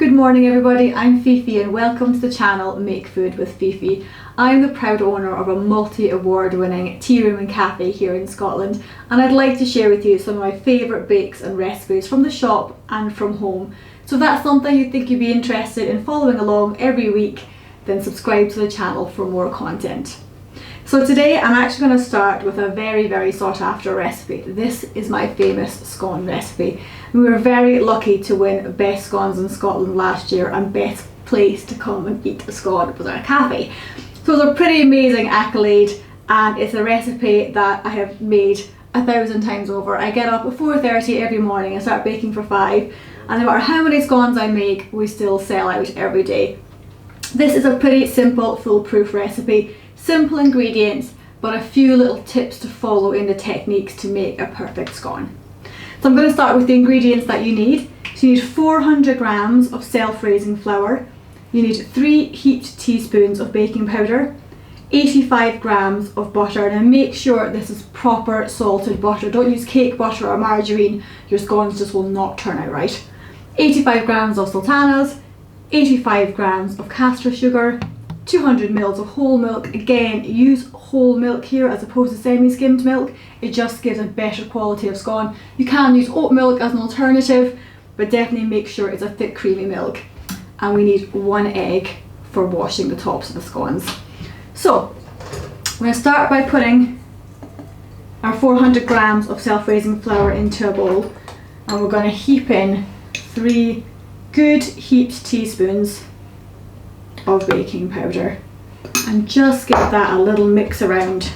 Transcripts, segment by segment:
Good morning everybody, I'm Fifi and welcome to the channel Make Food with Fifi. I'm the proud owner of a multi-award winning tea room and cafe here in Scotland, and I'd like to share with you some of my favourite bakes and recipes from the shop and from home. So if that's something you think you'd be interested in following along every week, then subscribe to the channel for more content. So today I'm actually going to start with a very sought after recipe. This is my famous scone recipe. We were very lucky to win Best Scones in Scotland last year and Best Place to come and eat a scone was our cafe. So it's a pretty amazing accolade, and it's a recipe that I have made 1,000 times over. I get up at 4:30 every morning and start baking for 5, and no matter how many scones I make, we still sell out every day. This is a pretty simple, foolproof recipe. Simple ingredients, but a few little tips to follow in the techniques to make a perfect scone. So I'm going to start with the ingredients that you need. So you need 400 grams of self-raising flour, you need 3 heaped teaspoons of baking powder, 85 grams of butter, and make sure this is proper salted butter. Don't use cake butter or margarine, your scones just will not turn out right. 85 grams of sultanas, 85 grams of caster sugar, 200 ml of whole milk. Again, use whole milk here as opposed to semi-skimmed milk. It just gives a better quality of scone. You can use oat milk as an alternative, but definitely make sure it's a thick creamy milk. And we need 1 egg for washing the tops of the scones. So I'm going to start by putting our 400 grams of self-raising flour into a bowl, and we're going to heap in 3 good heaped teaspoons of baking powder, and just give that a little mix around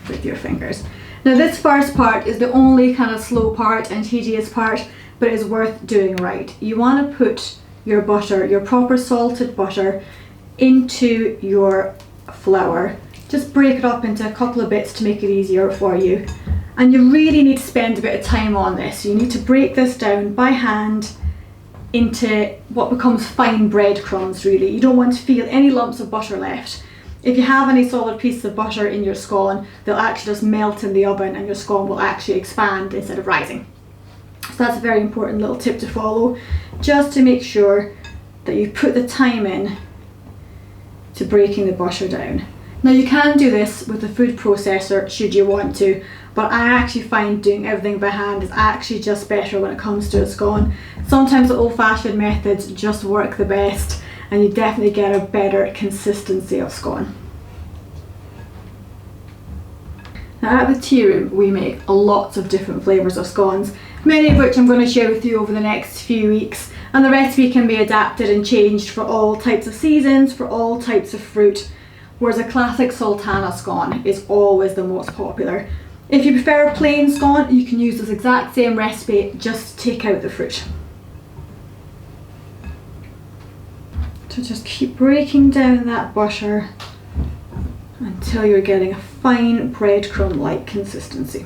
with your fingers. Now this first part is the only kind of slow part and tedious part, but it is worth doing right. You want to put your butter, your proper salted butter, into your flour. Just break it up into a couple of bits to make it easier for you, and you really need to spend a bit of time on this. You need to break this down by hand into what becomes fine breadcrumbs really. You don't want to feel any lumps of butter left. If you have any solid pieces of butter in your scone, they'll actually just melt in the oven and your scone will actually expand instead of rising. So that's a very important little tip to follow, just to make sure that you put the time in to breaking the butter down. Now you can do this with a food processor should you want to, but I actually find doing everything by hand is actually just better when it comes to a scone. Sometimes the old-fashioned methods just work the best, and you definitely get a better consistency of scone. Now at the tea room we make lots of different flavours of scones, many of which I'm going to share with you over the next few weeks, and the recipe can be adapted and changed for all types of seasons, for all types of fruit, whereas a classic sultana scone is always the most popular. If you prefer a plain scone, you can use this exact same recipe, just take out the fruit. So just keep breaking down that butter until you're getting a fine breadcrumb-like consistency.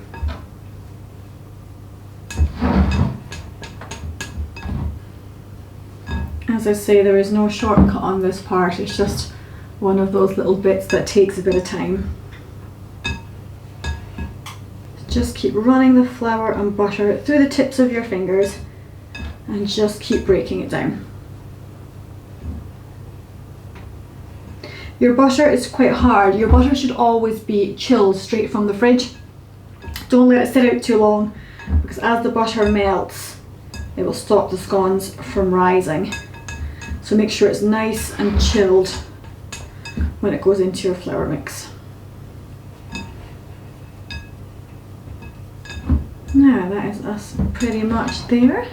As I say, there is no shortcut on this part, it's just one of those little bits that takes a bit of time. Just keep running the flour and butter through the tips of your fingers and just keep breaking it down. Your butter is quite hard. Your butter should always be chilled straight from the fridge. Don't let it sit out too long, because as the butter melts, it will stop the scones from rising. So make sure it's nice and chilled when it goes into your flour mix. Now that is us pretty much there.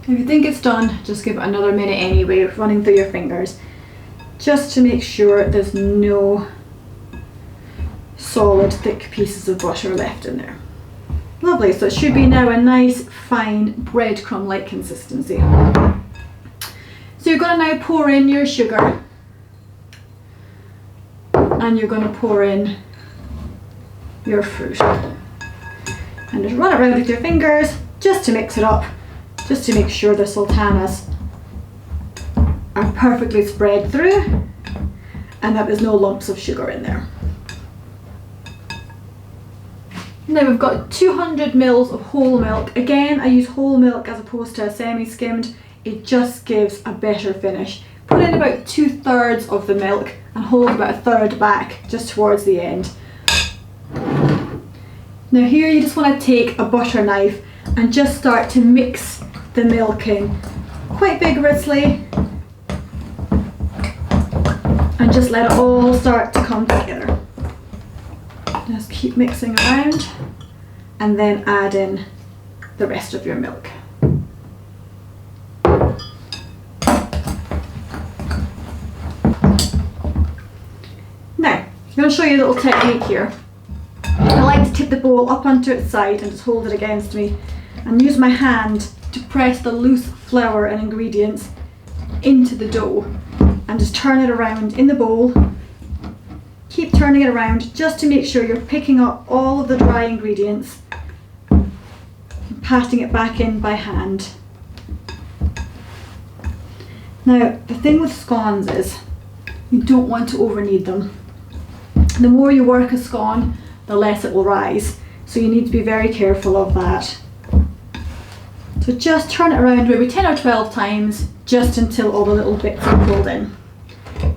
If you think it's done, just give it another minute anyway, running through your fingers, just to make sure there's no solid thick pieces of butter left in there. Lovely, so it should be now a nice fine breadcrumb-like consistency. So you're going to now pour in your sugar, and you're going to pour in your fruit, and just run it around with your fingers just to mix it up, just to make sure the sultanas are perfectly spread through and that there's no lumps of sugar in there. Now we've got 200 mils of whole milk. Again, I use whole milk as opposed to a semi-skimmed. It just gives a better finish. Put in about 2/3 of the milk and hold about 1/3 back just towards the end. Now here you just want to take a butter knife and just start to mix the milk in quite vigorously and just let it all start to come together. Just keep mixing around and then add in the rest of your milk. Now, I'm going to show you a little technique here. I like to tip the bowl up onto its side and just hold it against me and use my hand to press the loose flour and ingredients into the dough and just turn it around in the bowl. Keep turning it around just to make sure you're picking up all of the dry ingredients and patting it back in by hand. Now, the thing with scones is you don't want to over knead them. The more you work a scone, the less it will rise. So you need to be very careful of that. So just turn it around maybe 10 or 12 times just until all the little bits are pulled in.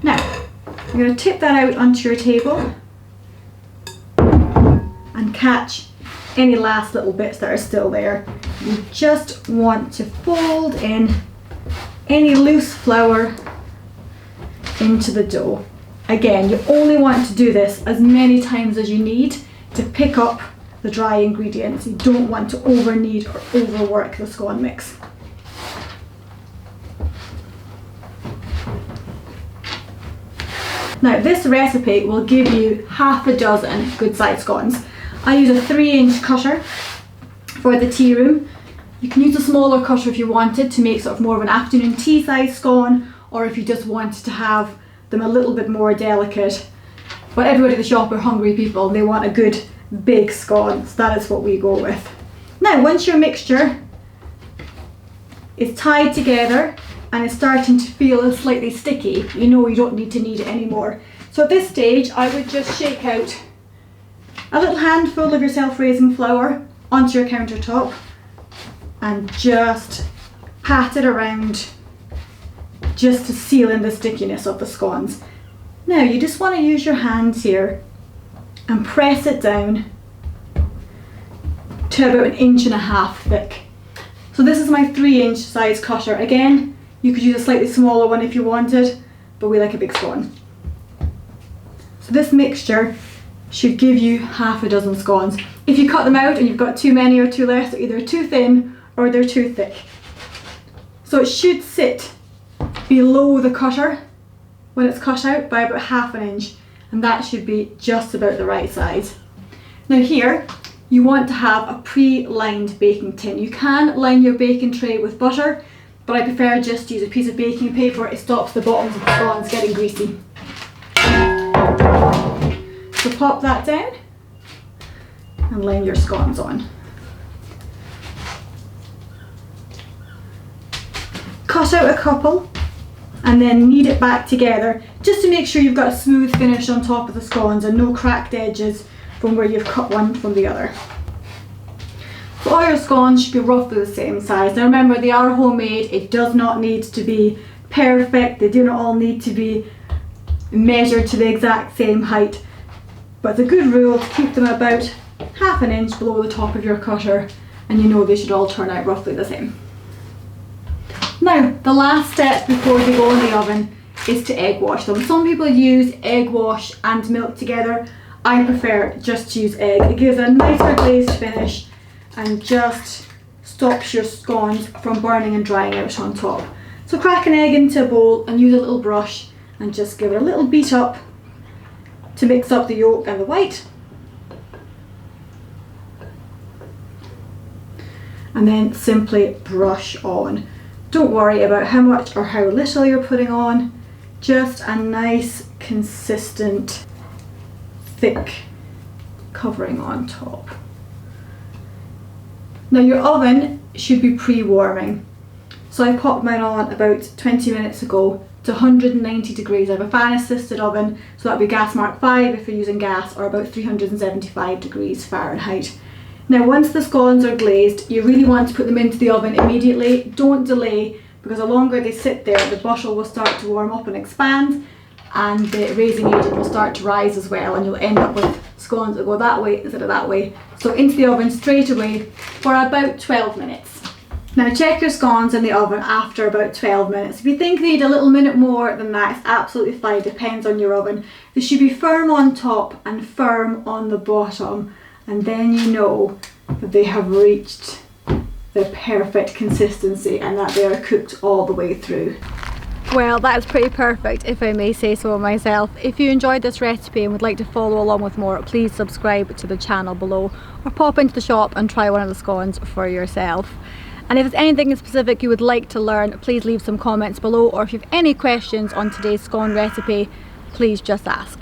Now, you're going to tip that out onto your table and catch any last little bits that are still there. You just want to fold in any loose flour into the dough. Again, you only want to do this as many times as you need to pick up the dry ingredients. You don't want to over knead or overwork the scone mix. Now this recipe will give you half a dozen good sized scones. I use a 3-inch cutter for the tea room. You can use a smaller cutter if you wanted to make sort of more of an afternoon tea size scone, or if you just wanted to have them a little bit more delicate. But everybody at the shop are hungry people and they want a good big scone, so that is what we go with. Now once your mixture is tied together and it's starting to feel slightly sticky, you know you don't need to knead it anymore. So at this stage I would just shake out a little handful of your self-raising flour onto your countertop and just pat it around just to seal in the stickiness of the scones. Now you just want to use your hands here and press it down to about 1.5 inches thick. So this is my 3-inch size cutter. Again, you could use a slightly smaller one if you wanted, but we like a big scone. So this mixture should give you half a dozen scones. If you cut them out and you've got too many or too less, they're either too thin or they're too thick. So it should sit below the cutter when it's cut out by about 1/2 inch, and that should be just about the right size. Now here, you want to have a pre-lined baking tin. You can line your baking tray with butter, but I prefer just to use a piece of baking paper. It stops the bottoms of the scones getting greasy. So pop that down and line your scones on. Cut out a couple and then knead it back together just to make sure you've got a smooth finish on top of the scones and no cracked edges from where you've cut one from the other. So all your scones should be roughly the same size. Now remember, they are homemade. It does not need to be perfect. They do not all need to be measured to the exact same height. But it's a good rule to keep them about 1/2 inch below the top of your cutter, and you know they should all turn out roughly the same. Now, the last step before they go in the oven is to egg wash them. Some people use egg wash and milk together. I prefer just to use egg. It gives a nicer glazed finish and just stops your scones from burning and drying out on top. So crack an egg into a bowl and use a little brush and just give it a little beat up to mix up the yolk and the white. And then simply brush on. Don't worry about how much or how little you're putting on, just a nice, consistent, thick covering on top. Now your oven should be pre-warming. So I popped mine on about 20 minutes ago to 190 degrees. I have a fan assisted oven, so that would be gas mark 5 if you're using gas, or about 375 degrees Fahrenheit. Now once the scones are glazed, you really want to put them into the oven immediately. Don't delay, because the longer they sit there, the butter will start to warm up and expand, and the raising agent will start to rise as well, and you'll end up with scones that go that way instead of that way. So into the oven straight away for about 12 minutes. Now check your scones in the oven after about 12 minutes. If you think they need a little minute more than that, it's absolutely fine, depends on your oven. They should be firm on top and firm on the bottom, and then you know that they have reached the perfect consistency and that they are cooked all the way through. Well, that's pretty perfect, if I may say so myself. If you enjoyed this recipe and would like to follow along with more, please subscribe to the channel below, or pop into the shop and try one of the scones for yourself. And if there's anything in specific you would like to learn, please leave some comments below, or if you have any questions on today's scone recipe, please just ask.